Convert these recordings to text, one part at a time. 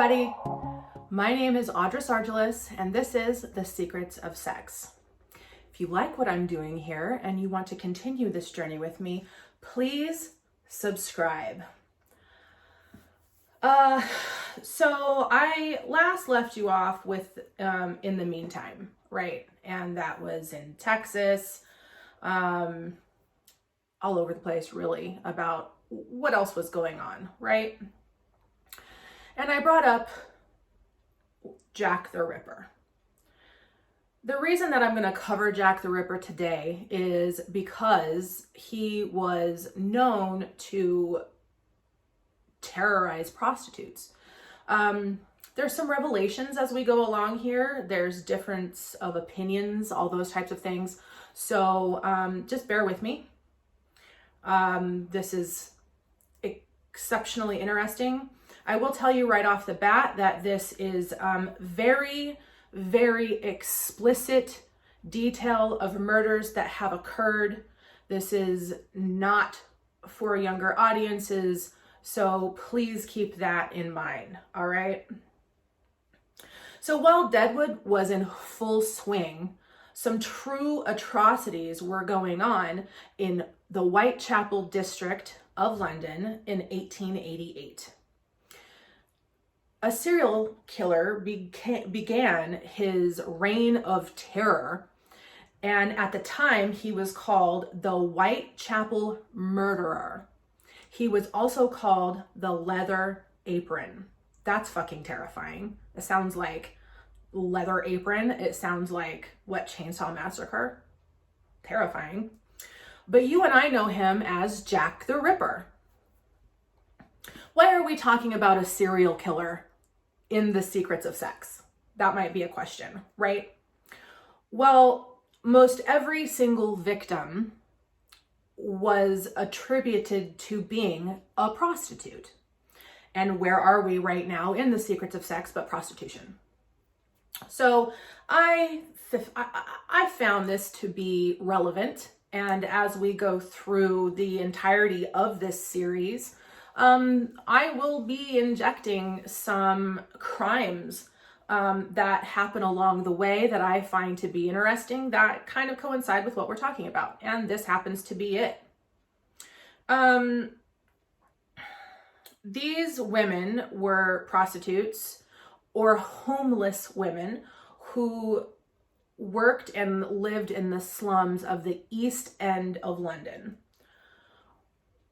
everybody. My name is Audra Sargelis, and this is The Secrets of Sex. If you like what I'm doing here and you want to continue this journey with me, please subscribe. So I last left you off with in the meantime, right? And that was in Texas, all over the place really, about what else was going on, right? And I brought up Jack the Ripper. The reason that I'm going to cover Jack the Ripper today is because he was known to terrorize prostitutes. There's some revelations as we go along here. There's difference of opinions, all those types of things. So just bear with me. This is exceptionally interesting. I will tell you right off the bat that this is very, very explicit detail of murders that have occurred. This is not for younger audiences, so please keep that in mind, all right? So while Deadwood was in full swing, some true atrocities were going on in the Whitechapel district of London in 1888. A serial killer began his reign of terror, and at the time he was called the Whitechapel Murderer. He was also called the Leather Apron. That's fucking terrifying. It sounds like Leather Apron. It sounds like what, Chainsaw Massacre? Terrifying. But you and I know him as Jack the Ripper. Why are we talking about a serial killer in The Secrets of Sex? That might be a question, right? Well, most every single victim was attributed to being a prostitute. And where are we right now in The Secrets of Sex but prostitution? So I found this to be relevant, and as we go through the entirety of this series, I will be injecting some crimes that happen along the way that I find to be interesting, that kind of coincide with what we're talking about. And this happens to be it. These women were prostitutes or homeless women who worked and lived in the slums of the East End of London.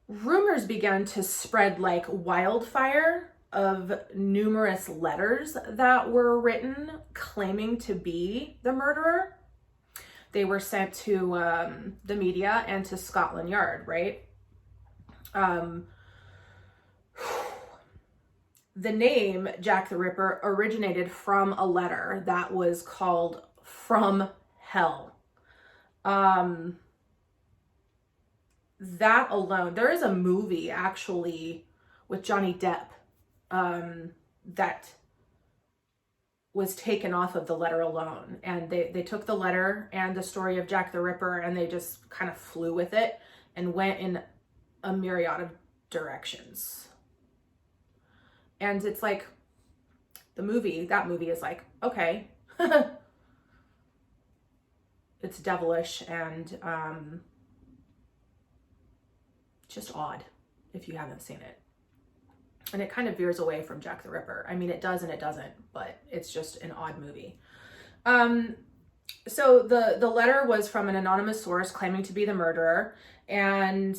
Rumors began to spread like wildfire of numerous letters that were written claiming to be the murderer. They were sent to the media and to Scotland Yard, right? The name Jack the Ripper originated from a letter that was called From Hell. That alone, there is a movie actually with Johnny Depp that was taken off of the letter alone. And they took the letter and the story of Jack the Ripper and they just kind of flew with it and went in a myriad of directions. And it's like, that movie is like, okay, it's devilish and just odd if you haven't seen it. And it kind of veers away from Jack the Ripper. I mean, it does and it doesn't, but it's just an odd movie. So the letter was from an anonymous source claiming to be the murderer. And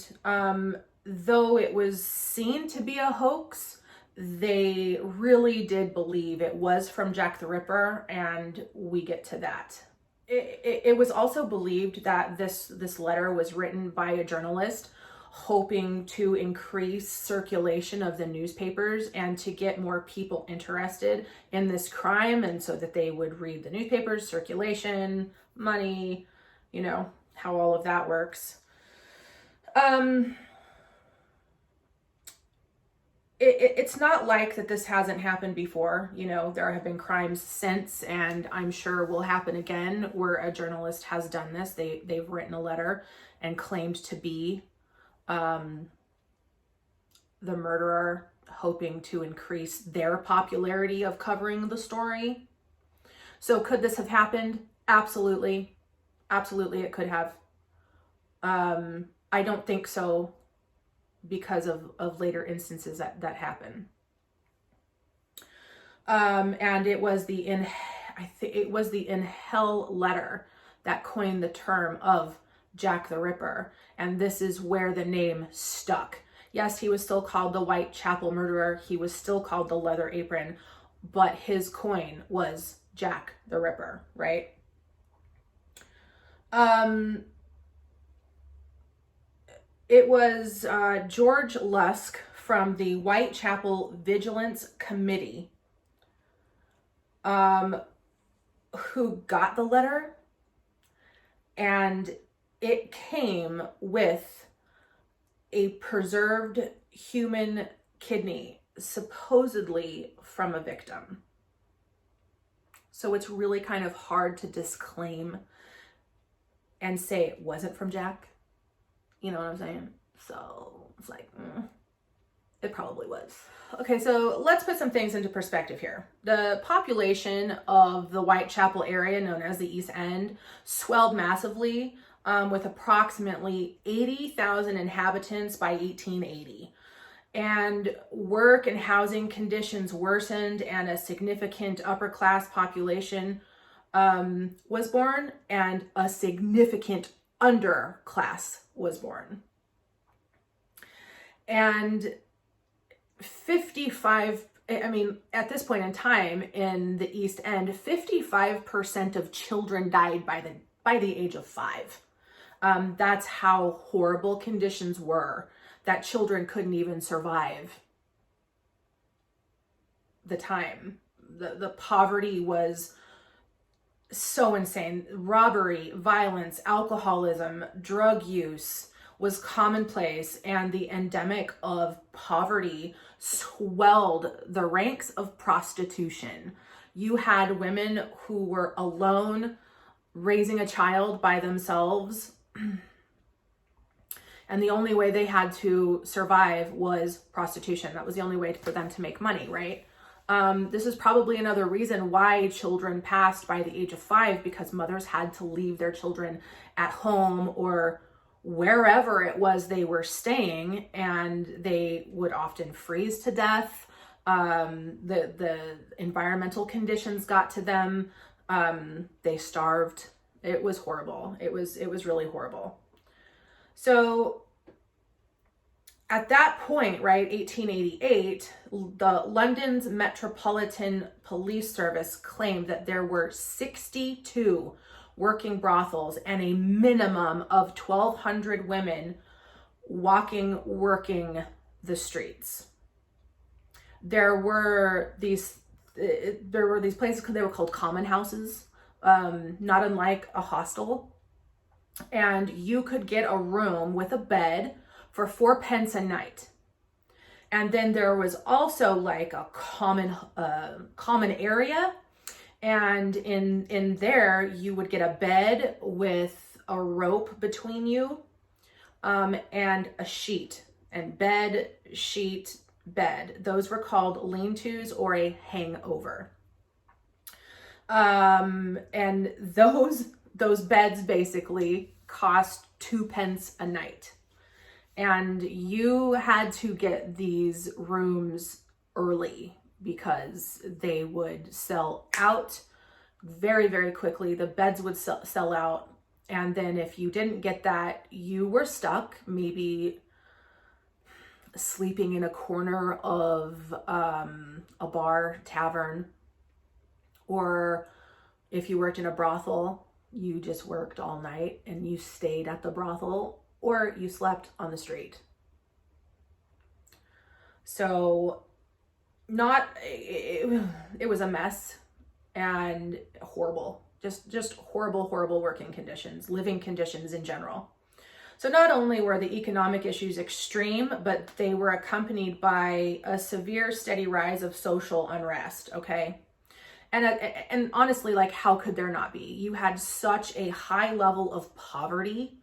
though it was seen to be a hoax, they really did believe it was from Jack the Ripper, and we get to that. It was also believed that this letter was written by a journalist hoping to increase circulation of the newspapers and to get more people interested in this crime, and so that they would read the newspapers, circulation, money, you know, how all of that works. It's not like that this hasn't happened before. You know, there have been crimes since, and I'm sure will happen again, where a journalist has done this. They've written a letter and claimed to be the murderer. hoping to increase their popularity of covering the story. So could this have happened? Absolutely. Absolutely, it could have. I don't think so because of later instances that happen. And it was the in hell letter that coined the term of Jack the Ripper. And this is where the name stuck. Yes, he was still called the Whitechapel murderer. He was still called the Leather Apron, but his coin was Jack the Ripper, right? It was George Lusk from the Whitechapel Vigilance Committee who got the letter, and it came with a preserved human kidney, supposedly from a victim. So it's really kind of hard to disclaim and say it wasn't from Jack. You know what I'm saying? So it's like, it probably was. Okay, so let's put some things into perspective here. The population of the Whitechapel area, known as the East End, swelled massively with approximately 80,000 inhabitants by 1880. And work and housing conditions worsened, and a significant upper class population was born, and a significant underclass was born. And at this point in time in the East End, 55% of children died by the age of 5. That's how horrible conditions were, that children couldn't even survive the time. The poverty was so insane. Robbery, violence, alcoholism, drug use was commonplace, and the endemic of poverty swelled the ranks of prostitution. You had women who were alone raising a child by themselves, and the only way they had to survive was prostitution. That was the only way for them to make money, right? This is probably another reason why children passed by the age of 5, because mothers had to leave their children at home or wherever it was they were staying, and they would often freeze to death. The environmental conditions got to them. They starved. It was horrible. It was really horrible. So at that point, right, 1888, the London's Metropolitan Police Service claimed that there were 62 working brothels and a minimum of 1,200 women working the streets. There were these places, they were called common houses, not unlike a hostel. And you could get a room with a bed for 4 pence a night. And then there was also like a common area. And in there, you would get a bed with a rope between you, and a sheet, and bed, sheet, bed. Those were called lean-tos or a hangover. And those beds basically cost 2 pence a night. And you had to get these rooms early because they would sell out very, very quickly. The beds would sell out. And then if you didn't get that, you were stuck, maybe sleeping in a corner of a bar, tavern, or if you worked in a brothel, you just worked all night and you stayed at the brothel, or you slept on the street. So it was a mess and horrible, just horrible working conditions, living conditions in general. So not only were the economic issues extreme, but they were accompanied by a severe, steady rise of social unrest, okay? And honestly, like, how could there not be? You had such a high level of poverty.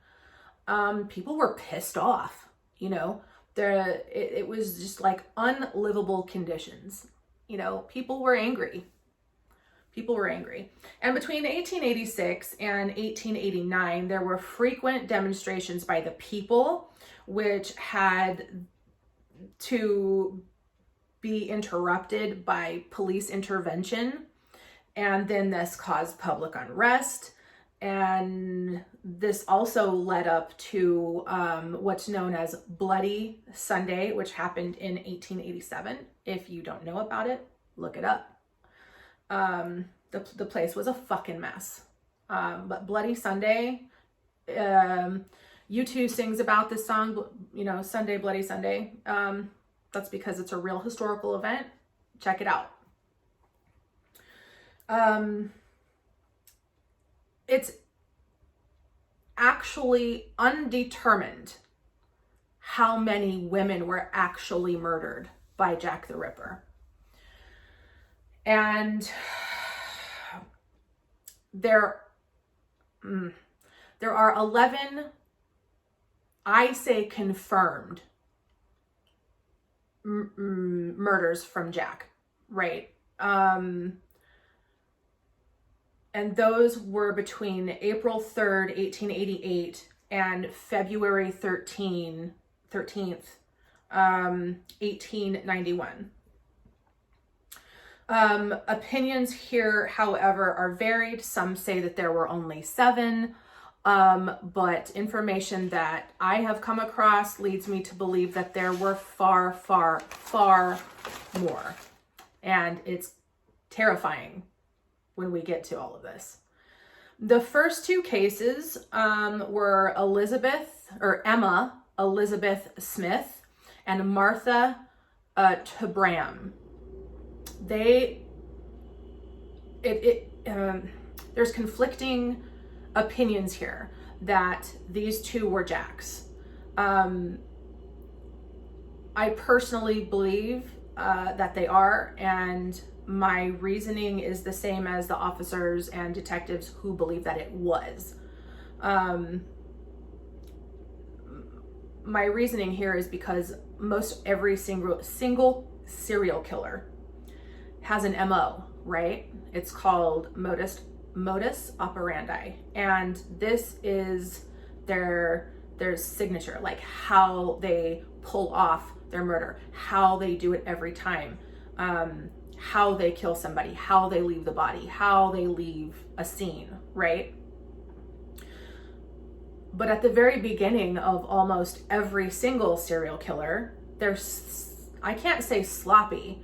People were pissed off, you know? It was just like unlivable conditions. You know, people were angry. People were angry. And between 1886 and 1889, there were frequent demonstrations by the people, which had to be interrupted by police intervention. And then this caused public unrest. And this also led up to what's known as Bloody Sunday, which happened in 1887. If you don't know about it, look it up. The place was a fucking mess. But Bloody Sunday, U2 sings about this song, you know, Sunday, Bloody Sunday. That's because it's a real historical event. Check it out. It's actually undetermined how many women were actually murdered by Jack the Ripper. And there are 11, I say confirmed, murders from Jack, right? And those were between April 3rd, 1888 and February 13th, 1891. Opinions here, however, are varied. Some say that there were only 7, but information that I have come across leads me to believe that there were far, far, far more. And it's terrifying when we get to all of this. The first 2 cases were Emma Elizabeth Smith and Martha Tabram. There's conflicting opinions here that these 2 were Jacks. I personally believe that they are, and my reasoning is the same as the officers and detectives who believe that it was. My reasoning here is because most every single serial killer has an MO, right? It's called modus operandi. And this is their signature, like how they pull off their murder, how they do it every time, how they kill somebody, how they leave the body, how they leave a scene, right? But at the very beginning of almost every single serial killer, I can't say sloppy,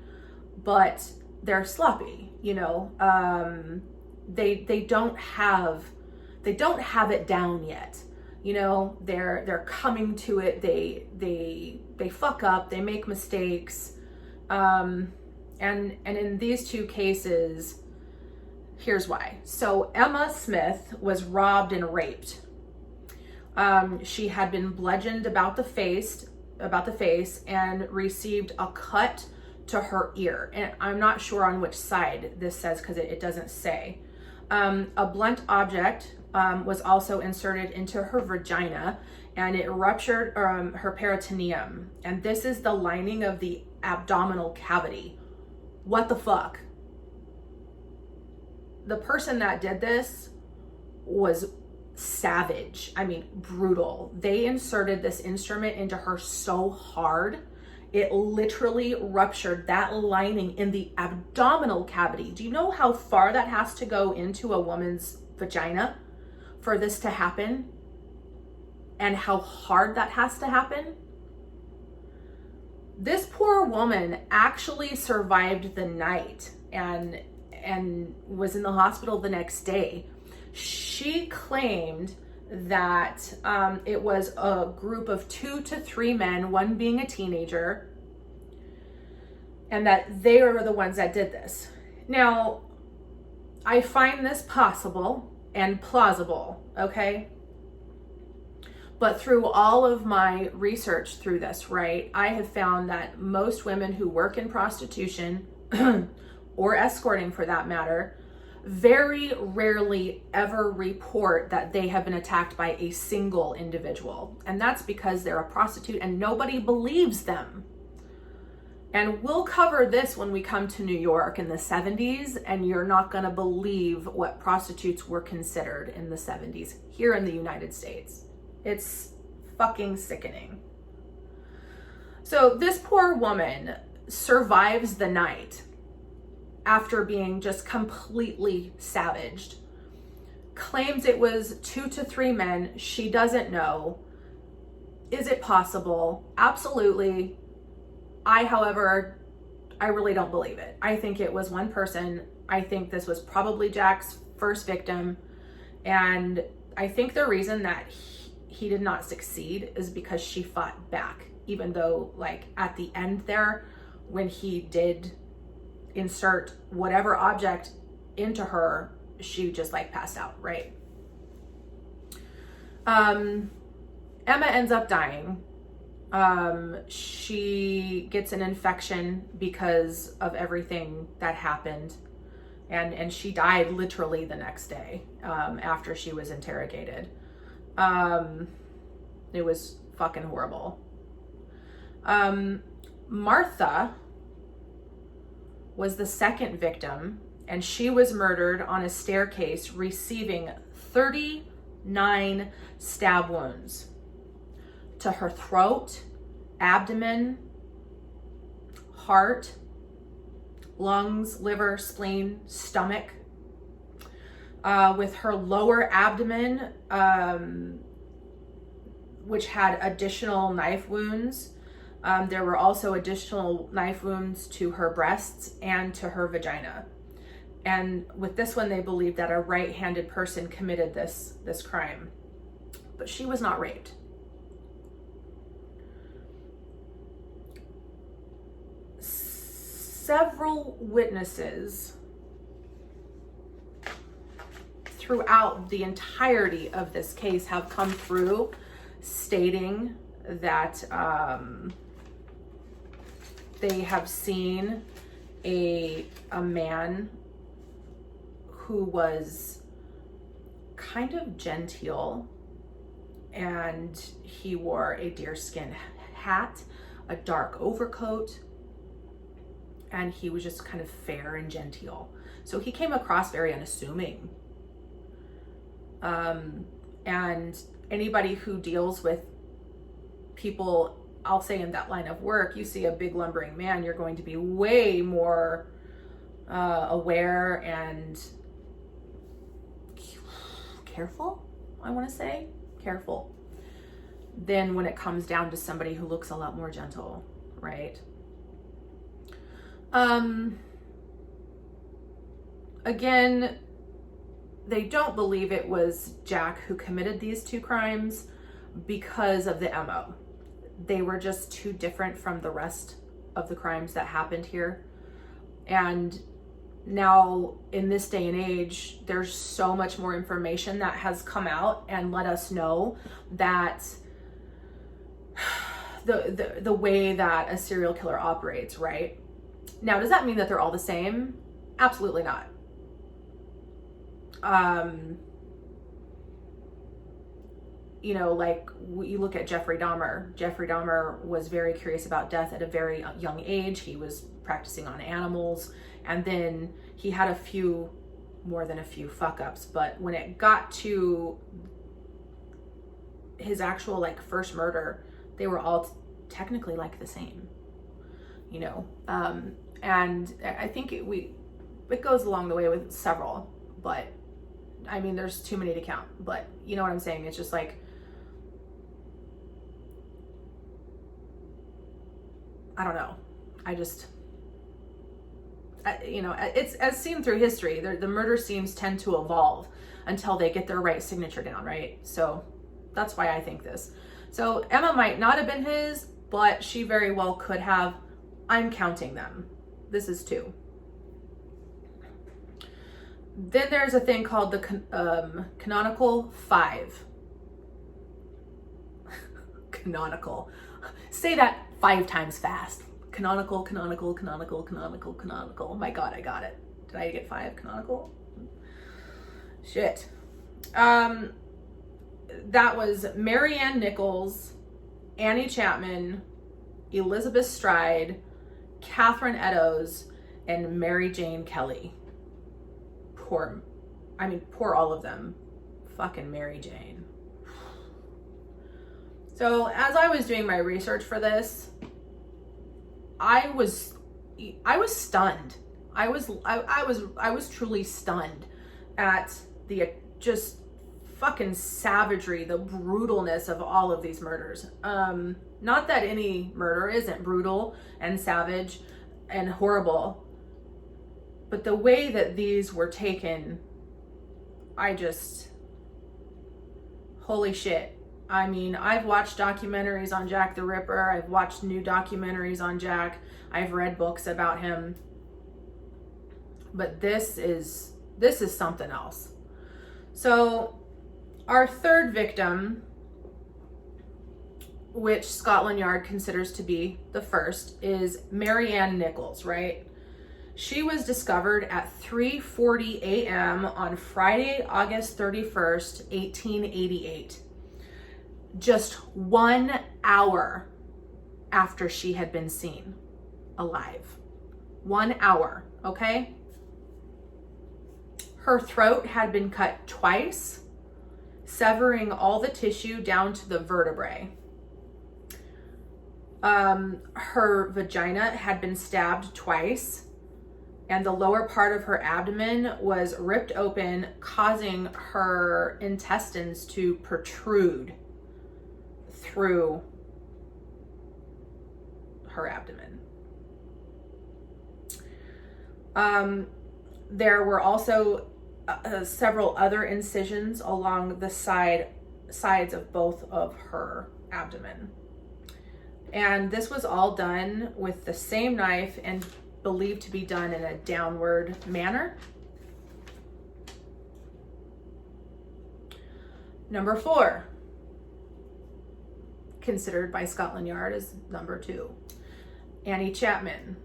but they're sloppy, you know. They don't have it down yet, you know. They're coming to it. They fuck up, they make mistakes, and in these 2 cases, here's why. So Emma Smith was robbed and raped. She had been bludgeoned about the face and received a cut to her ear. And I'm not sure on which side this says because it doesn't say. A blunt object was also inserted into her vagina, and it ruptured her peritoneum. And this is the lining of the abdominal cavity. What the fuck? The person that did this was savage. I mean, brutal. They inserted this instrument into her so hard, it literally ruptured that lining in the abdominal cavity. Do you know how far that has to go into a woman's vagina for this to happen? And how hard that has to happen? This poor woman actually survived the night and was in the hospital the next day. She claimed that it was a group of 2 to 3 men, one being a teenager, and that they were the ones that did this. Now, I find this possible and plausible, okay? But through all of my research through this, right, I have found that most women who work in prostitution or escorting for that matter, very rarely ever report that they have been attacked by a single individual. And that's because they're a prostitute and nobody believes them. And we'll cover this when we come to New York in the 70s, and you're not gonna believe what prostitutes were considered in the 70s here in the United States. It's fucking sickening. So this poor woman survives the night after being just completely savaged. Claims it was 2 to 3 men. She doesn't know. Is it possible? Absolutely. However, I really don't believe it. I think it was one person. I think this was probably Jack's first victim. And I think the reason that he did not succeed is because she fought back. Even though, like, at the end there, when he did insert whatever object into her, she just like passed out, right? Emma ends up dying. She gets an infection because of everything that happened, and she died literally the next day after she was interrogated. It was fucking horrible. Martha was the second victim, and she was murdered on a staircase, receiving 39 stab wounds to her throat, abdomen, heart, lungs, liver, spleen, stomach. With her lower abdomen, which had additional knife wounds. There were also additional knife wounds to her breasts and to her vagina. And with this one, they believe that a right-handed person committed this crime. But she was not raped. Several witnesses throughout the entirety of this case have come through stating that they have seen a man who was kind of genteel, and he wore a deerskin hat, a dark overcoat, and he was just kind of fair and genteel. So he came across very unassuming. And anybody who deals with people, I'll say in that line of work, you see a big lumbering man, you're going to be way more aware and careful, I want to say, careful, than when it comes down to somebody who looks a lot more gentle, right? Again, they don't believe it was Jack who committed these two crimes because of the MO. They were just too different from the rest of the crimes that happened here. And now in this day and age, there's so much more information that has come out and let us know that the way that a serial killer operates, right? Now, does that mean that they're all the same? Absolutely not. You know, like you look at Jeffrey Dahmer. Jeffrey Dahmer was very curious about death at a very young age. He was practicing on animals, and then he had more than a few fuck ups. But when it got to his actual like first murder, they were all technically like the same, you know. And I think it goes along the way with several, but I mean, there's too many to count, but you know what I'm saying? It's just like, I don't know. You know, it's as seen through history, the murder scenes tend to evolve until they get their right signature down, right? So that's why I think this. So Emma might not have been his, but she very well could have. I'm counting them. This is 2. Then there's a thing called the canonical 5. Canonical. Say that 5 times fast. Canonical, canonical, canonical, canonical, canonical. Oh my God, I got it. Did I get 5? Canonical? Shit. That was Mary Ann Nichols, Annie Chapman, Elizabeth Stride, Catherine Eddowes, and Mary Jane Kelly. Poor all of them. Fucking Mary Jane. So as I was doing my research for this, I was stunned. I was truly stunned at the just fucking savagery, the brutalness of all of these murders. Not that any murder isn't brutal and savage and horrible, but the way that these were taken, holy shit. I mean, I've watched documentaries on Jack the Ripper. I've watched new documentaries on Jack. I've read books about him. But this is something else. So our third victim, which Scotland Yard considers to be the first, is Mary Ann Nichols, right? She was discovered at 3:40 a.m. on Friday, August 31st, 1888. Just 1 hour after she had been seen alive. 1 hour, okay? Her throat had been cut twice, severing all the tissue down to the vertebrae. Her vagina had been stabbed twice, and the lower part of her abdomen was ripped open, causing her intestines to protrude through her abdomen. There were also several other incisions along the sides of both of her abdomen. And this was all done with the same knife and believed to be done in a downward manner. Number 4, considered by Scotland Yard as number 2, Annie Chapman.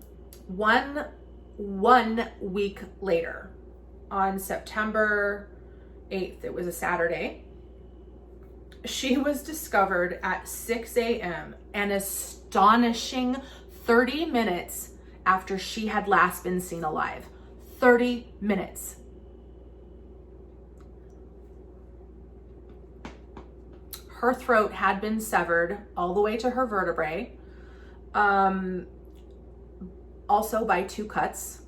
One week later, on September 8th, it was a Saturday, she was discovered at 6 a.m., an astonishing 30 minutes after she had last been seen alive. 30 minutes. Her throat had been severed all the way to her vertebrae, also by 2 cuts.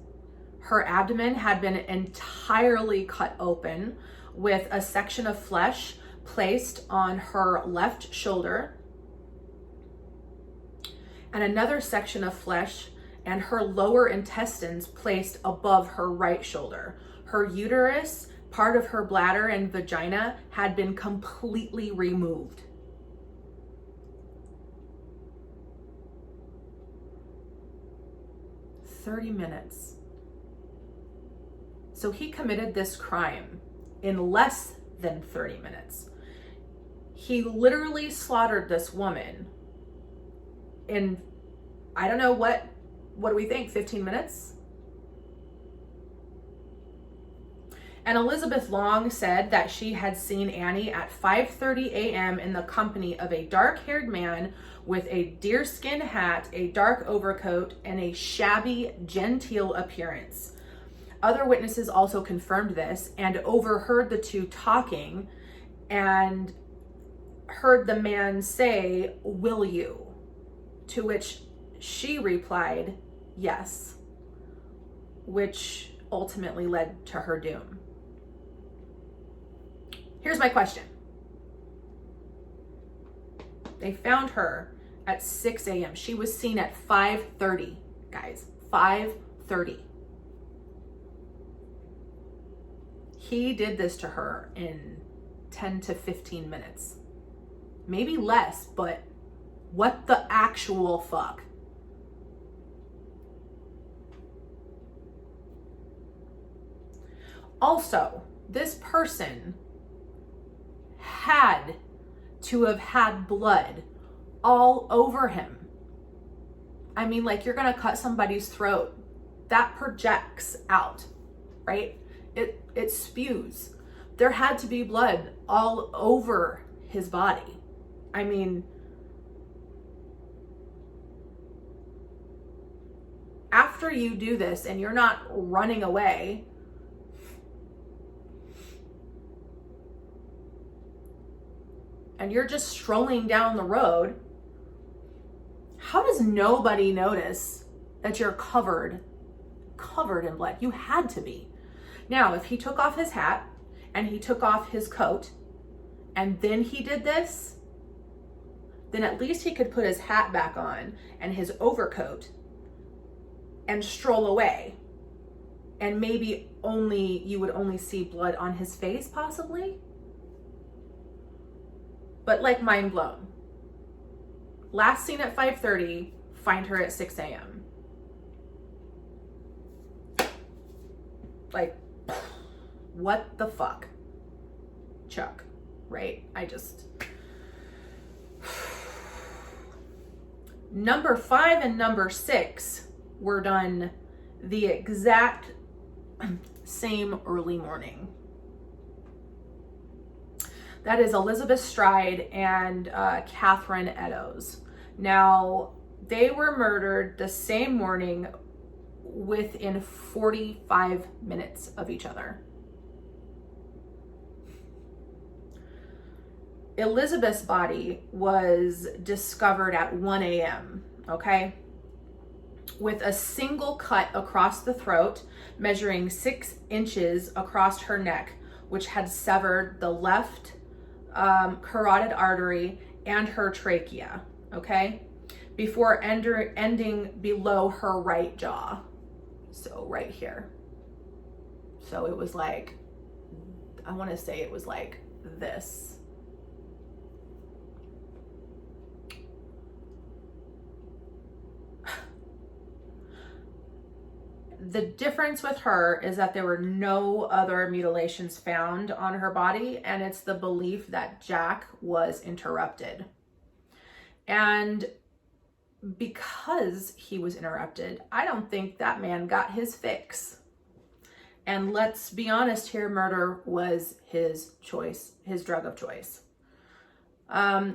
Her abdomen had been entirely cut open, with a section of flesh placed on her left shoulder and another section of flesh and her lower intestines placed above her right shoulder. Her uterus, part of her bladder and vagina had been completely removed. "30 minutes. So he committed this crime in less than 30 minutes. He literally slaughtered this woman in, I don't know, what do we think, 15 minutes? And Elizabeth Long said that she had seen Annie at 5:30 a.m. in the company of a dark-haired man with a deerskin hat, a dark overcoat, and a shabby, genteel appearance. Other witnesses also confirmed this and overheard the two talking and heard the man say, "Will you?" To which she replied, "Yes," which ultimately led to her doom. Here's my question. They found her at 6 a.m. She was seen at 5:30, guys, 5:30. He did this to her in 10 to 15 minutes. Maybe less, but what the actual fuck? Also, this person had to have had blood all over him. I mean, like, you're gonna cut somebody's throat, that projects out, right? It spews. There had to be blood all over his body. I mean, after you do this and you're not running away, and you're just strolling down the road, how does nobody notice that you're covered in blood? You had to be. Now, if he took off his hat and he took off his coat and then he did this, then at least he could put his hat back on and his overcoat and stroll away. And maybe you would only see blood on his face, possibly. But like, mind blown. Last seen at 5:30, find her at 6 a.m. Like, what the fuck? Chuck, right? Number 5 and number 6 were done the exact same early morning. That is Elizabeth Stride and Catherine Eddowes. Now, they were murdered the same morning within 45 minutes of each other. Elizabeth's body was discovered at 1 a.m., okay? With a single cut across the throat, measuring 6 inches across her neck, which had severed the left carotid artery and her trachea, okay? Before ending below her right jaw. So right here. So it was like, I want to say it was like this. The difference with her is that there were no other mutilations found on her body, and it's the belief that Jack was interrupted. And because he was interrupted, I don't think that man got his fix. And let's be honest here, murder was his choice, his drug of choice.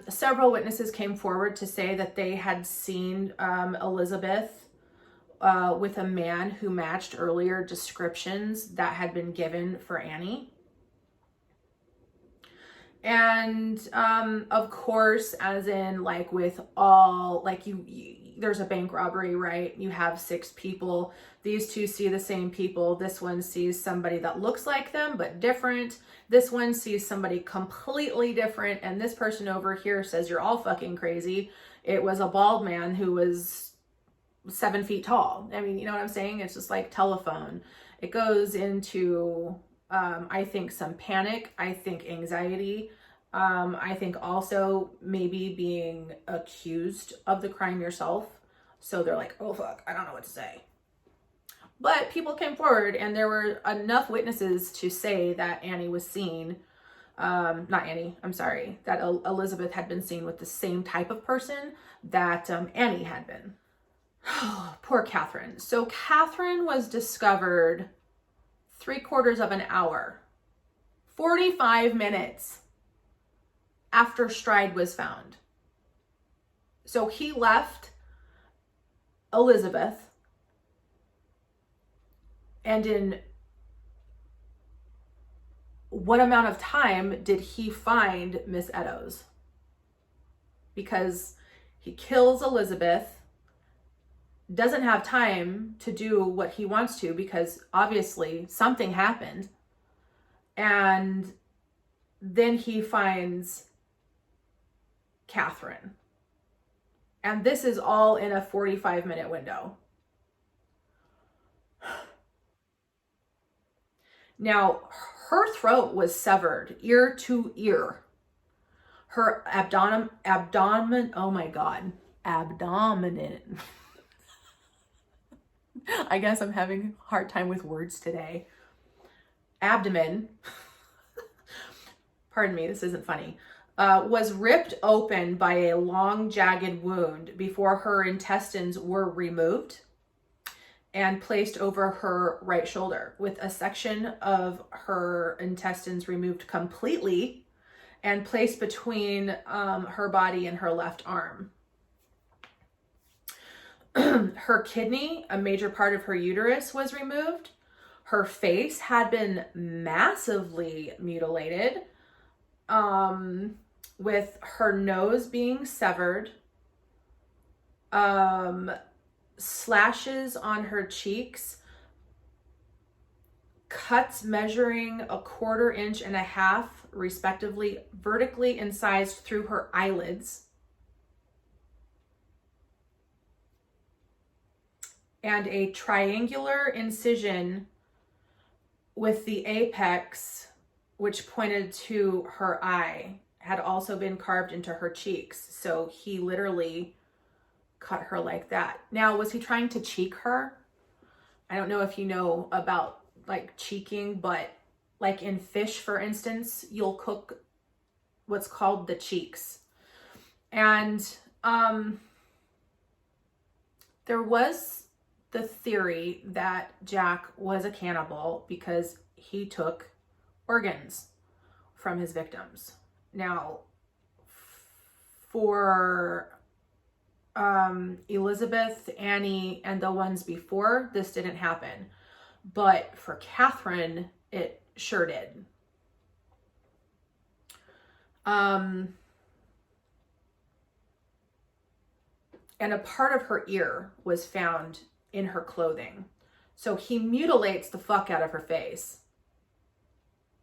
Several witnesses came forward to say that they had seen Elizabeth with a man who matched earlier descriptions that had been given for Annie. And of course, as in like with all, like there's a bank robbery, right? You have 6 people. These 2 see the same people. This one sees somebody that looks like them, but different. This one sees somebody completely different. And this person over here says, you're all fucking crazy. It was a bald man who was 7 feet tall. I mean, you know what I'm saying? It's just like telephone. It goes into, I think, some panic. I think anxiety. I think also maybe being accused of the crime yourself. So they're like, oh fuck, I don't know what to say. But people came forward and there were enough witnesses to say that Annie was seen, not Annie, I'm sorry, that Elizabeth had been seen with the same type of person that Annie had been. Poor Catherine. So Catherine was discovered 3/4 of an hour, 45 minutes after Stride was found. So he left Elizabeth, and in what amount of time did he find Miss Eddowes? Because he kills Elizabeth, doesn't have time to do what he wants to because obviously something happened, and then he finds Catherine. And this is all in a 45-minute window. Now, her throat was severed ear to ear. Her abdomen, oh my God, abdomen. I guess I'm having a hard time with words today. Abdomen, pardon me, this isn't funny, was ripped open by a long, jagged wound before her intestines were removed. and placed over her right shoulder, with a section of her intestines removed completely and placed between her body and her left arm. Her kidney, a major part of her uterus, was removed. Her face had been massively mutilated, with her nose being severed, slashes on her cheeks, cuts measuring 1/4 inch and 1/2, respectively, vertically incised through her eyelids, and a triangular incision with the apex, which pointed to her eye, had also been carved into her cheeks. So he literally cut her like that. Now, was he trying to cheek her? I don't know if you know about like cheeking, but like in fish, for instance, you'll cook what's called the cheeks. And there was the theory that Jack was a cannibal because he took organs from his victims. Now, for Elizabeth, Annie, and the ones before, this didn't happen. But for Catherine, it sure did. And a part of her ear was found in her clothing. So he mutilates the fuck out of her face.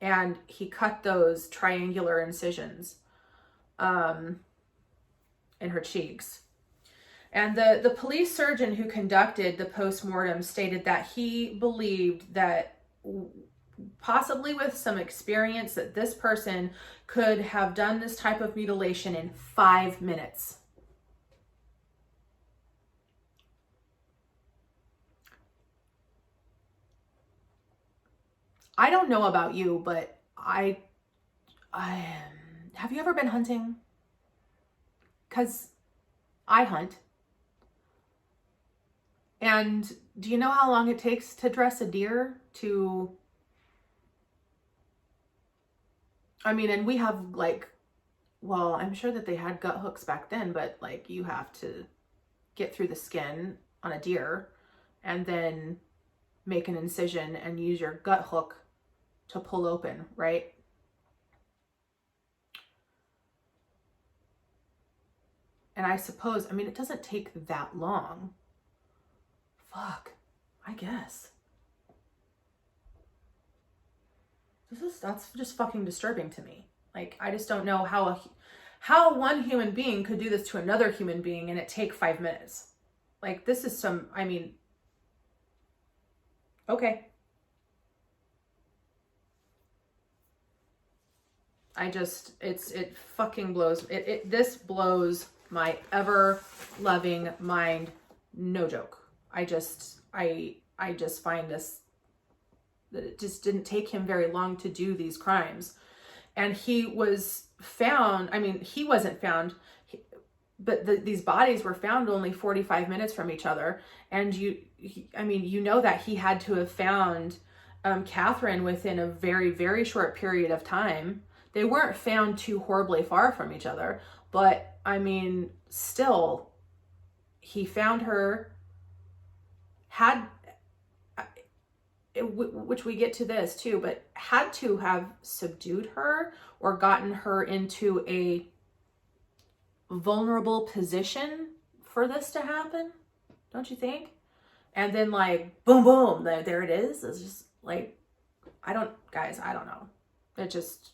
And he cut those triangular incisions in her cheeks. And the police surgeon who conducted the postmortem stated that he believed that, possibly with some experience, that this person could have done this type of mutilation in 5 minutes. I don't know about you, but I have you ever been hunting? 'Cause I hunt. And do you know how long it takes to dress a deer? And we have like, well, I'm sure that they had gut hooks back then, but like you have to get through the skin on a deer and then make an incision and use your gut hook to pull open, right? And I suppose, it doesn't take that long. Fuck, I guess. That's just fucking disturbing to me. Like, I just don't know how one human being could do this to another human being and it take 5 minutes. Like, this is okay. It fucking blows. This blows my ever loving mind. No joke. I just find this, that it just didn't take him very long to do these crimes. And he was found, he wasn't found, but these bodies were found only 45 minutes from each other. And you know that he had to have found Catherine within a very, very short period of time. They weren't found too horribly far from each other, but still, he found her, which we get to this too, but had to have subdued her or gotten her into a vulnerable position for this to happen, don't you think? And then like, boom, boom, there it is. It's just like, I don't know. It just...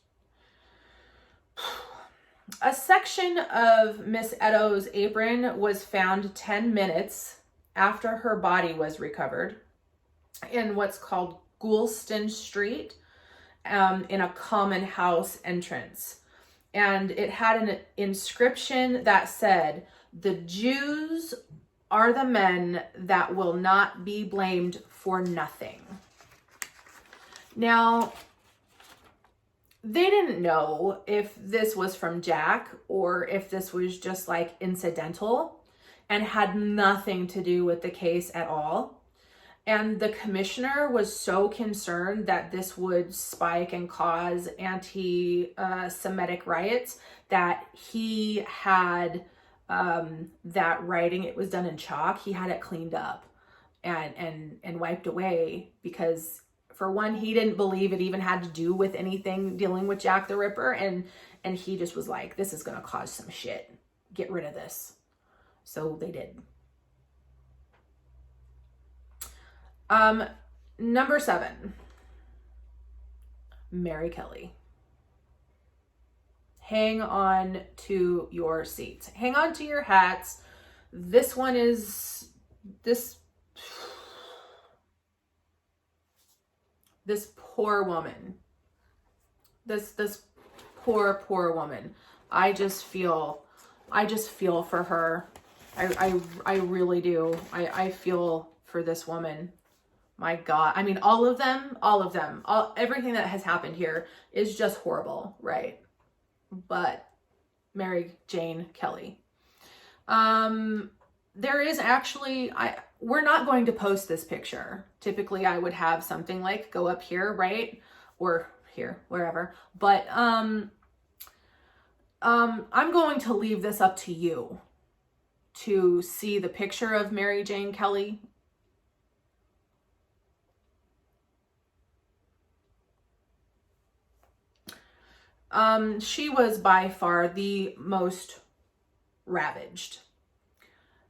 A section of Miss Eddowes' apron was found 10 minutes after her body was recovered in what's called Goulston Street, in a common house entrance. And it had an inscription that said, "The Jews are the men that will not be blamed for nothing." Now, they didn't know if this was from Jack or if this was just like incidental and had nothing to do with the case at all. And the commissioner was so concerned that this would spike and cause anti-Semitic riots that he had that writing, it was done in chalk, he had it cleaned up and wiped away, because for one, he didn't believe it even had to do with anything dealing with Jack the Ripper, and he just was like, this is gonna cause some shit, get rid of this. So they did. Number 7, Mary Kelly. Hang on to your seats. Hang on to your hats. This one is, this poor woman. This poor woman. I just feel for her. I really do. I feel for this woman. My God. I mean, all of them, everything that has happened here is just horrible, right? But Mary Jane Kelly. There is actually, we're not going to post this picture. Typically I would have something like go up here, right? Or here, wherever. But, I'm going to leave this up to you to see the picture of Mary Jane Kelly. She was by far the most ravaged.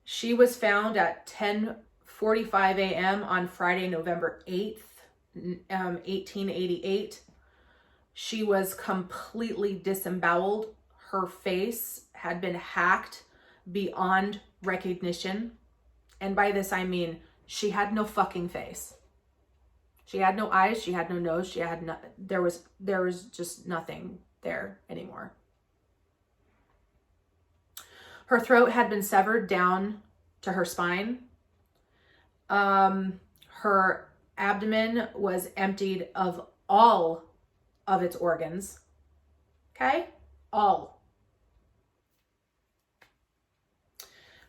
She was found at 10:45 a.m. on Friday, November 8th, 1888. She was completely disemboweled. Her face had been hacked beyond recognition. And by this, I mean, she had no fucking face. She had no eyes. She had no nose. She had no, there was just nothing there anymore. Her throat had been severed down to her spine. Her abdomen was emptied of all of its organs. Okay? All.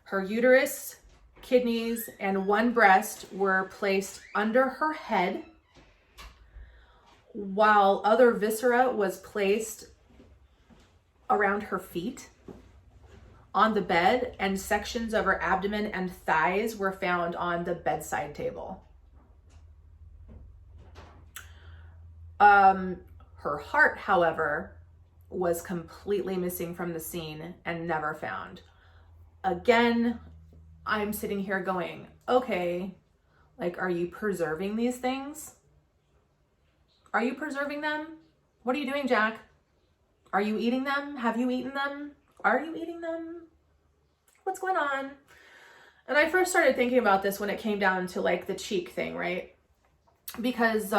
Her uterus, kidneys, and one breast were placed under her head, while other viscera was placed around her feet on the bed, and sections of her abdomen and thighs were found on the bedside table. Her heart, however, was completely missing from the scene and never found. Again, I'm sitting here going, okay, like, are you preserving these things? Are you preserving them? What are you doing, Jack? Are you eating them? Have you eaten them? Are you eating them? What's going on? And I first started thinking about this when it came down to like the cheek thing, right? Because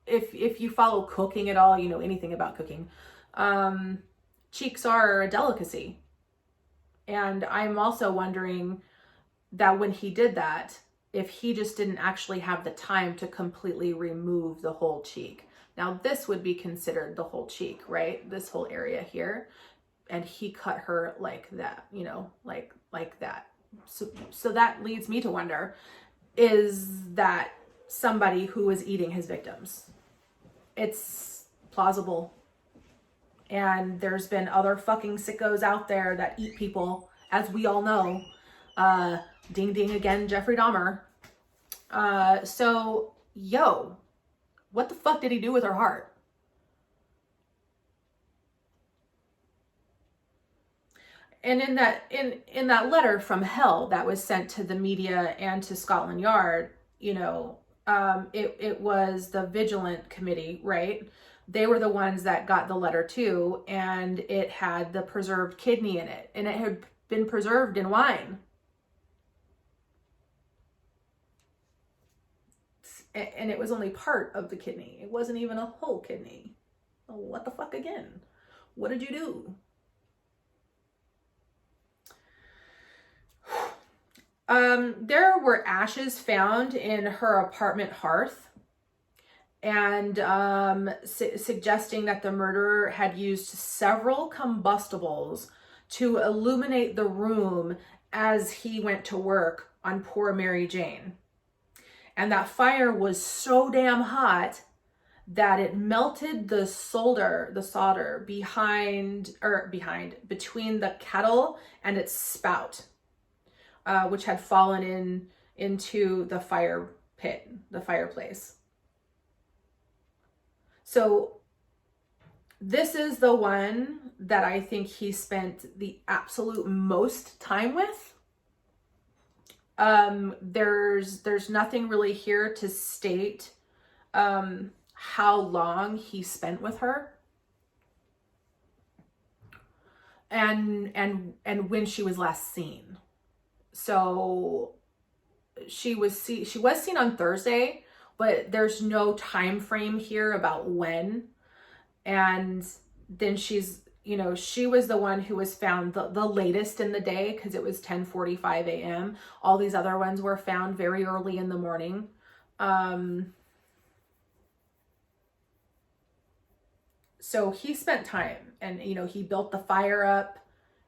if you follow cooking at all, you know anything about cooking, cheeks are a delicacy. And I'm also wondering that when he did that, if he just didn't actually have the time to completely remove the whole cheek. Now this would be considered the whole cheek, right? This whole area here. And he cut her like that, you know, like that. So that leads me to wonder, is that somebody who was eating his victims? It's plausible. And there's been other fucking sickos out there that eat people, as we all know. Ding ding again, Jeffrey Dahmer. So, yo, what the fuck did he do with her heart? And in that letter from hell that was sent to the media and to Scotland Yard, you know, it was the Vigilant Committee, right? They were the ones that got the letter too, and it had the preserved kidney in it, and it had been preserved in wine. And it was only part of the kidney. It wasn't even a whole kidney. What the fuck again? What did you do? There were ashes found in her apartment hearth, and suggesting that the murderer had used several combustibles to illuminate the room as he went to work on poor Mary Jane. And that fire was so damn hot that it melted the solder between the kettle and its spout, which had fallen into the fire pit, the fireplace. So this is the one that I think he spent the absolute most time with. There's nothing really here to state how long he spent with her and when she was last seen. So she was seen on Thursday, but there's no time frame here about when. And then she was the one who was found the latest in the day, because it was 10:45 a.m. All these other ones were found very early in the morning. So he spent time, and he built the fire up.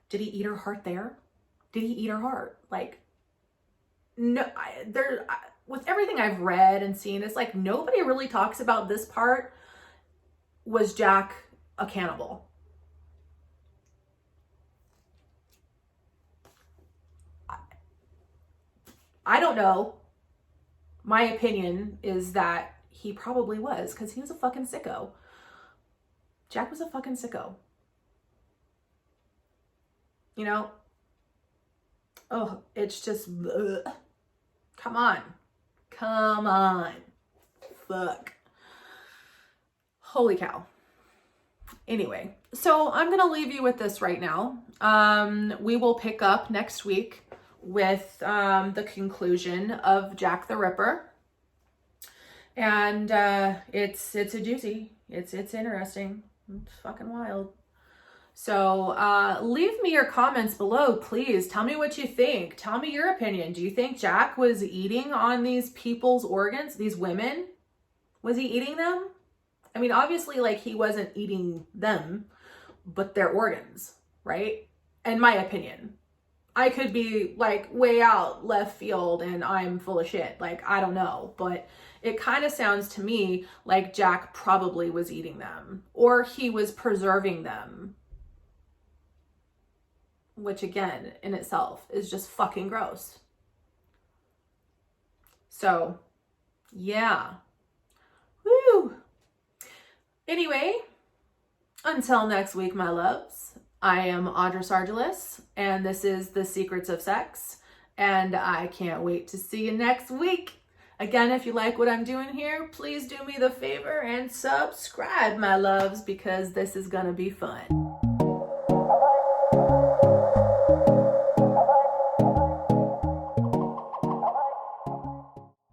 Did he eat her heart there? Did he eat her heart? Like, no, with everything I've read and seen, it's like nobody really talks about this part. Was Jack a cannibal? I don't know. My opinion is that he probably was, because he was a fucking sicko. Jack was a fucking sicko. Oh, it's just, ugh. Come on. Fuck. Holy cow. Anyway, so I'm going to leave you with this right now. We will pick up next week with the conclusion of Jack the Ripper. And it's a doozy. It's interesting. It's fucking wild. So leave me your comments below, please. Tell me what you think. Tell me your opinion. Do you think Jack was eating on these people's organs, these women? Was he eating them? I mean, obviously, like, he wasn't eating them, but their organs, right? In my opinion. I could be, like, way out left field and I'm full of shit. Like, I don't know. But it kind of sounds to me like Jack probably was eating them. Or he was preserving them. Which, again, in itself is just fucking gross. So, yeah. Woo! Anyway, until next week, my loves, I am Audra Sargelis, and this is The Secrets of Sex, and I can't wait to see you next week. Again, if you like what I'm doing here, please do me the favor and subscribe, my loves, because this is gonna be fun.